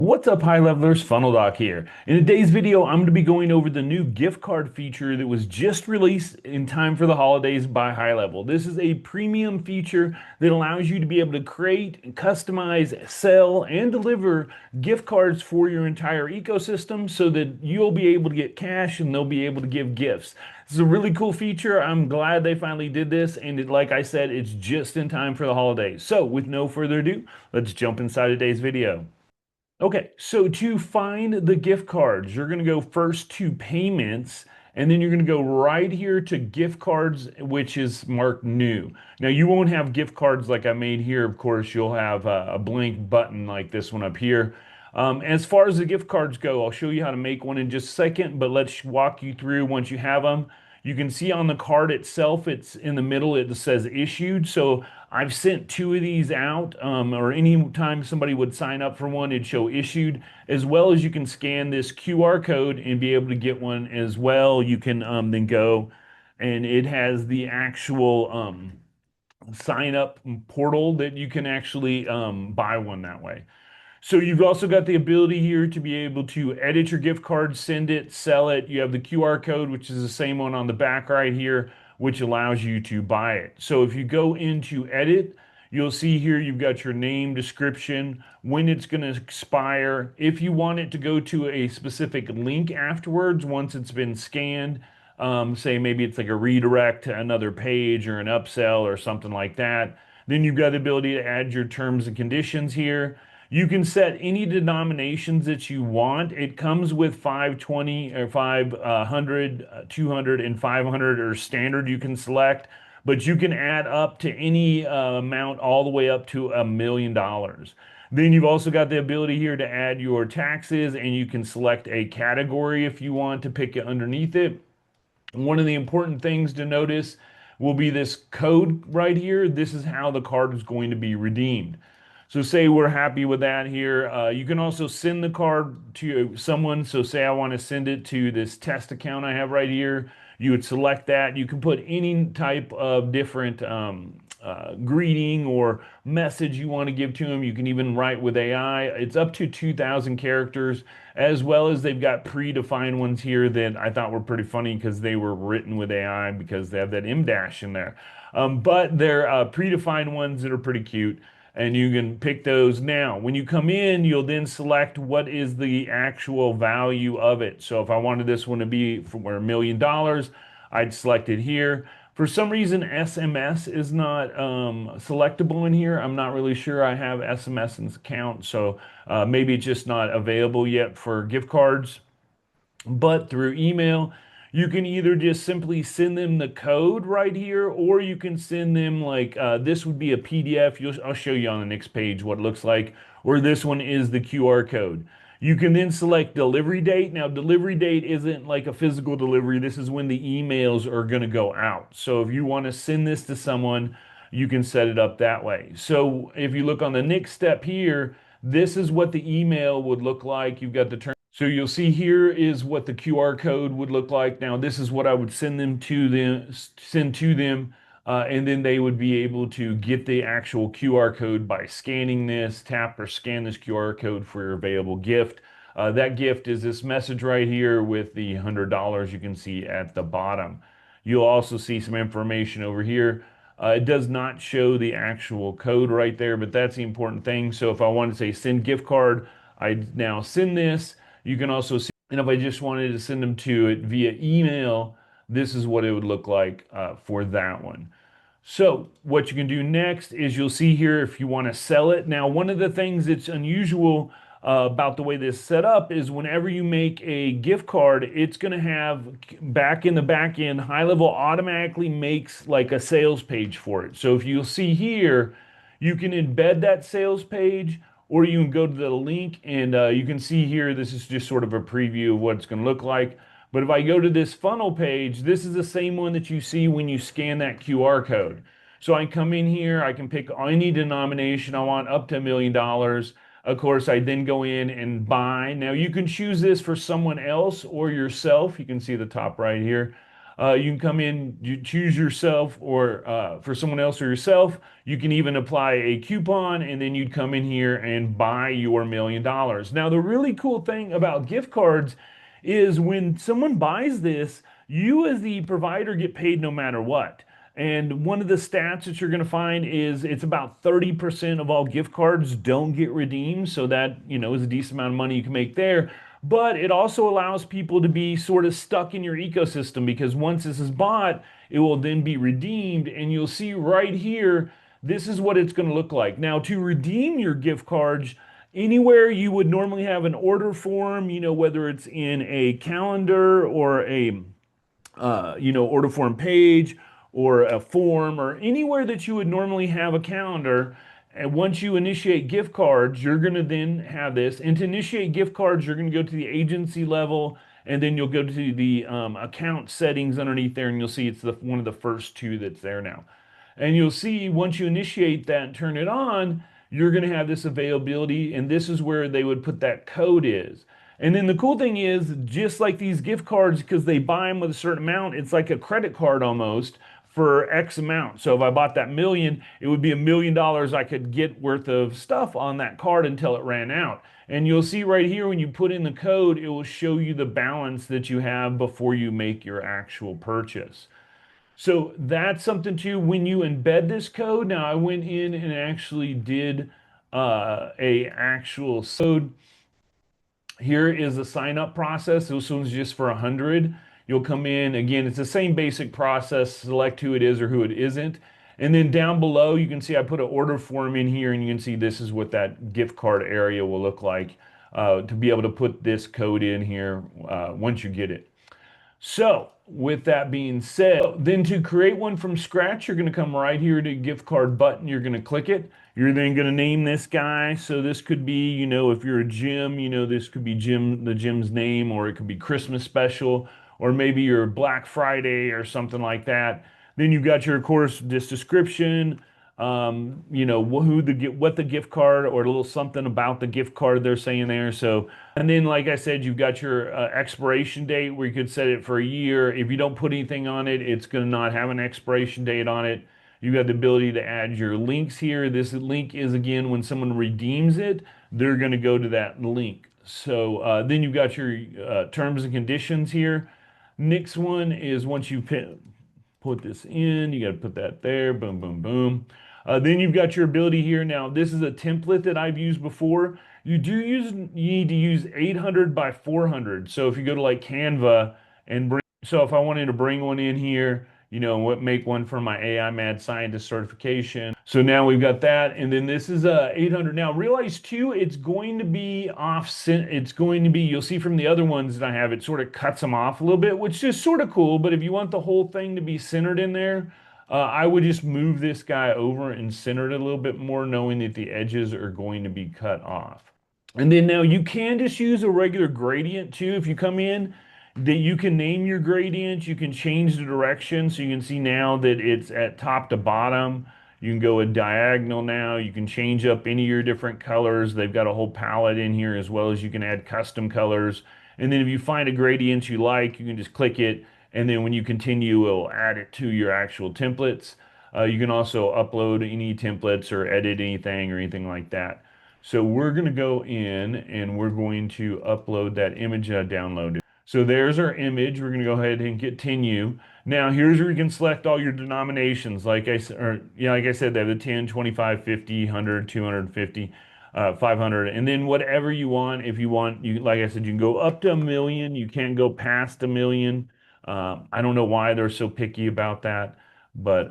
What's up, high levelers? Funnel Doc here. In today's video, I'm going to be going over the new gift card feature that was just released in time for the holidays by HighLevel. This is a premium feature that allows you to be able to create, customize, sell, and deliver gift cards for your entire ecosystem so that you'll be able to get cash and they'll be able to give gifts. This is a really cool feature. I'm glad they finally did this, and like I said, it's just in time for the holidays. So, with no further ado, let's jump inside today's video. Okay, so to find the gift cards, you're going to go first to payments, and then you're going to go right here to gift cards, which is marked new. Now, you won't have gift cards like I made here. Of course, you'll have a blank button like this one up here. As far as the gift cards go, I'll show you how to make one in just a second, but let's walk you through once you have them. You can see on the card itself, it's in the middle, it says issued. So I've sent two of these out, or any time somebody would sign up for one, it'd show issued, as well as you can scan this QR code and be able to get one as well. You can then go and it has the actual sign up portal that you can actually buy one that way. So you've also got the ability here to be able to edit your gift card, send it, sell it. You have the QR code, which is the same one on the back right here, which allows you to buy it. So if you go into edit, you'll see here you've got your name, description, when it's going to expire. If you want it to go to a specific link afterwards, once it's been scanned, say maybe it's like a redirect to another page or an upsell or something like that, then you've got the ability to add your terms and conditions here. You can set any denominations that you want. It comes with 520 or 500, 200, and 500 or standard you can select, but you can add up to any amount all the way up to $1 million. Then you've also got the ability here to add your taxes, and you can select a category if you want to pick it underneath it. One of the important things to notice will be this code right here. This is how the card is going to be redeemed. So say we're happy with that here. You can also send the card to someone. So say I want to send it to this test account I have right here. You would select that. You can put any type of different greeting or message you want to give to them. You can even write with AI. It's up to 2,000 characters, as well as they've got predefined ones here that I thought were pretty funny because they were written with AI because they have that M dash in there. But they're predefined ones that are pretty cute, and you can pick those. Now, when you come in, you'll then select what is the actual value of it. So if I wanted this one to be for $1 million, I'd select it here. For some reason, SMS is not selectable in here. I'm not really sure I have SMS in this account, so maybe it's just not available yet for gift cards. But through email, you can either just simply send them the code right here, or you can send them like this would be a PDF. I'll show you on the next page what it looks like, or this one is the QR code. You can then select delivery date. Now, delivery date isn't like a physical delivery. This is when the emails are going to go out. So if you want to send this to someone, you can set it up that way. So if you look on the next step here, this is what the email would look like. You've got the term. So you'll see here is what the QR code would look like. Now, this is what I would send to them, and then they would be able to get the actual QR code by scanning this, tap or scan this QR code for your available gift. That gift is this message right here with the $100 you can see at the bottom. You'll also see some information over here. It does not show the actual code right there, but that's the important thing. So if I want to say send gift card, I now send this. You can also see, and if I just wanted to send them to it via email, this is what it would look like for that one. So what you can do next is you'll see here if you want to sell it. Now, one of the things that's unusual about the way this is set up is whenever you make a gift card, it's going to have back in the back end, HighLevel automatically makes like a sales page for it. So if you'll see here, you can embed that sales page, or you can go to the link and you can see here, this is just sort of a preview of what it's going to look like. But if I go to this funnel page, this is the same one that you see when you scan that QR code. So I come in here, I can pick any denomination I want up to $1 million. Of course, I then go in and buy. Now you can choose this for someone else or yourself. You can see the top right here. You can come in, you choose yourself or for someone else or yourself. You can even apply a coupon and then you'd come in here and buy your $1 million. Now, the really cool thing about gift cards is when someone buys this, you as the provider get paid no matter what. And one of the stats that you're going to find is it's about 30% of all gift cards don't get redeemed. So that, is a decent amount of money you can make there. But it also allows people to be sort of stuck in your ecosystem because once this is bought, it will then be redeemed. And you'll see right here, this is what it's going to look like. Now, to redeem your gift cards, anywhere you would normally have an order form, whether it's in a calendar or a order form page or a form or anywhere that you would normally have a calendar. And once you initiate gift cards, you're going to then have this. And to initiate gift cards, you're going to go to the agency level and then you'll go to the account settings underneath there and you'll see it's one of the first two that's there now. And you'll see once you initiate that and turn it on, you're going to have this availability. And this is where they would put that code is. And then the cool thing is, just like these gift cards, because they buy them with a certain amount, it's like a credit card almost for X amount. So if I bought that million, it would be $1 million I could get worth of stuff on that card until it ran out. And you'll see right here when you put in the code, it will show you the balance that you have before you make your actual purchase. So that's something too. When you embed this code, now I went in and actually did a actual code. Here is the sign up process. This one's just for 100. You'll come in again. It's the same basic process. Select who it is or who it isn't. And then down below, you can see I put an order form in here and you can see this is what that gift card area will look like to be able to put this code in here once you get it. So, with that being said, then to create one from scratch, you're going to come right here to gift card button. You're going to click it. You're then going to name this guy. So this could be, if you're a gym, this could be the gym's name, or it could be Christmas special, or maybe your Black Friday or something like that. Then you've got your, of course, this description, what the gift card or a little something about the gift card they're saying there. So, and then like I said, you've got your expiration date where you could set it for a year. If you don't put anything on it, it's going to not have an expiration date on it. You got the ability to add your links here. This link is again when someone redeems it, they're going to go to that link. So then you've got your terms and conditions here. Next one is once you put this in, you got to put that there, boom, boom, boom. Then you've got your ability here. Now, this is a template that I've used before. You need to use 800 by 400. So if you go to like Canva and so if I wanted to bring one in here, make one for my AI Mad Scientist certification. So now we've got that. And then this is 800. Now realize too, it's going to be you'll see from the other ones that I have, it sort of cuts them off a little bit, which is sort of cool. But if you want the whole thing to be centered in there, I would just move this guy over and center it a little bit more, knowing that the edges are going to be cut off. And then now you can just use a regular gradient too. If you come in, that you can name your gradient, you can change the direction. So you can see now that it's at top to bottom. You can go a diagonal now. You can change up any of your different colors. They've got a whole palette in here as well as you can add custom colors. And then if you find a gradient you like, you can just click it. And then when you continue, it'll add it to your actual templates. You can also upload any templates or edit anything or anything like that. So we're going to go in and we're going to upload that image I downloaded. So there's our image. We're going to go ahead and continue. Now here's where you can select all your denominations. Like I said, they have the 10, 25, 50, 100, 250, 500, and then whatever you want. If you want, like I said, you can go up to $1 million. You can't go past $1 million. I don't know why they're so picky about that, but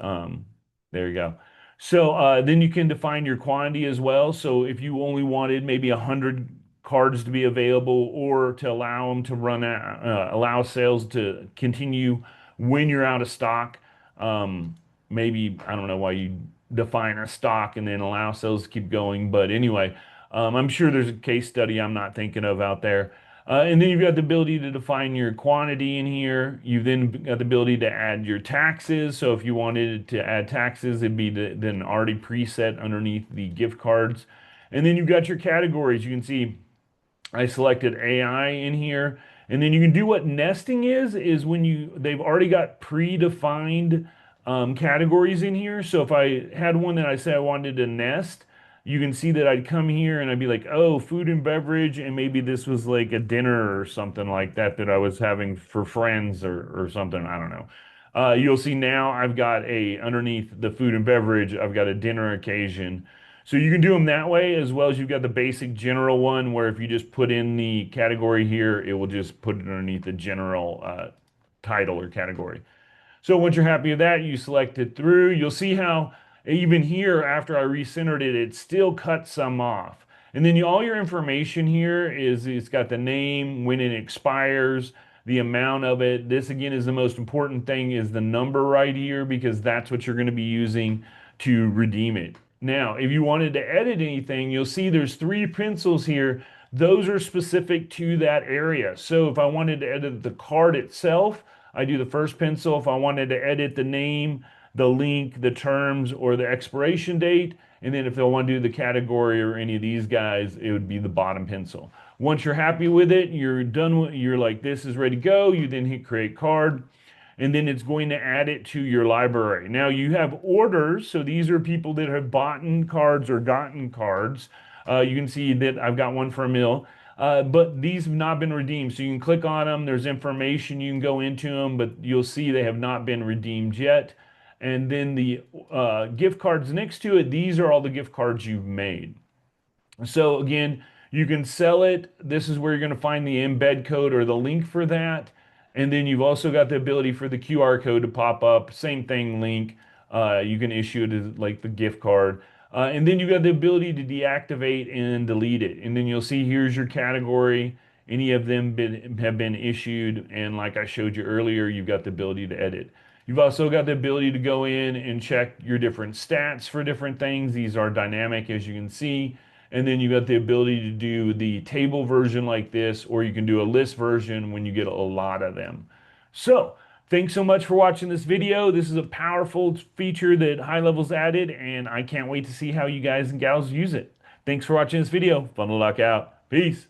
there you go. So then you can define your quantity as well. So if you only wanted maybe 100 cards to be available or to allow them to allow sales to continue when you're out of stock, maybe, I don't know why you define a stock and then allow sales to keep going. But anyway, I'm sure there's a case study I'm not thinking of out there. And then you've got the ability to define your quantity in here. You've then got the ability to add your taxes. So if you wanted to add taxes, it'd be then already preset underneath the gift cards. And then you've got your categories. You can see I selected AI in here. And then you can do what nesting is when they've already got predefined categories in here. So if I had one that I said I wanted to nest, you can see that I'd come here and I'd be like, oh, food and beverage, and maybe this was like a dinner or something like that that I was having for friends or something. I don't know. You'll see now I've got underneath the food and beverage, I've got a dinner occasion. So you can do them that way, as well as you've got the basic general one where if you just put in the category here, it will just put it underneath the general title or category. So once you're happy with that, you select it through. You'll see how even here, after I recentered it, it still cut some off. And then all your information here is it's got the name, when it expires, the amount of it. This again is the most important thing is the number right here because that's what you're going to be using to redeem it. Now, if you wanted to edit anything, you'll see there's three pencils here. Those are specific to that area. So if I wanted to edit the card itself, I do the first pencil. If I wanted to edit the name, the link, the terms, or the expiration date, and then if I want to do the category or any of these guys, it would be the bottom pencil. Once you're happy with it, you're done with, you're like, this is ready to go. You then hit create card, and then it's going to add it to your library. Now you have orders, so these are people that have bought cards or gotten cards. You can see that I've got one for a meal. But these have not been redeemed. So you can click on them. There's information you can go into them, but you'll see they have not been redeemed yet. And then the gift cards next to it, these are all the gift cards you've made. So again, you can sell it. This is where you're going to find the embed code or the link for that. And then you've also got the ability for the QR code to pop up. Same thing, link. You can issue it as like the gift card. And then you've got the ability to deactivate and delete it. And then you'll see here's your category. Any of them have been issued. And like I showed you earlier, you've got the ability to edit. You've also got the ability to go in and check your different stats for different things. These are dynamic, as you can see. And then you got the ability to do the table version like this, or you can do a list version when you get a lot of them. So thanks so much for watching this video. This is a powerful feature that HighLevel's added, and I can't wait to see how you guys and gals use it. Thanks for watching this video. Fun to lock out. Peace.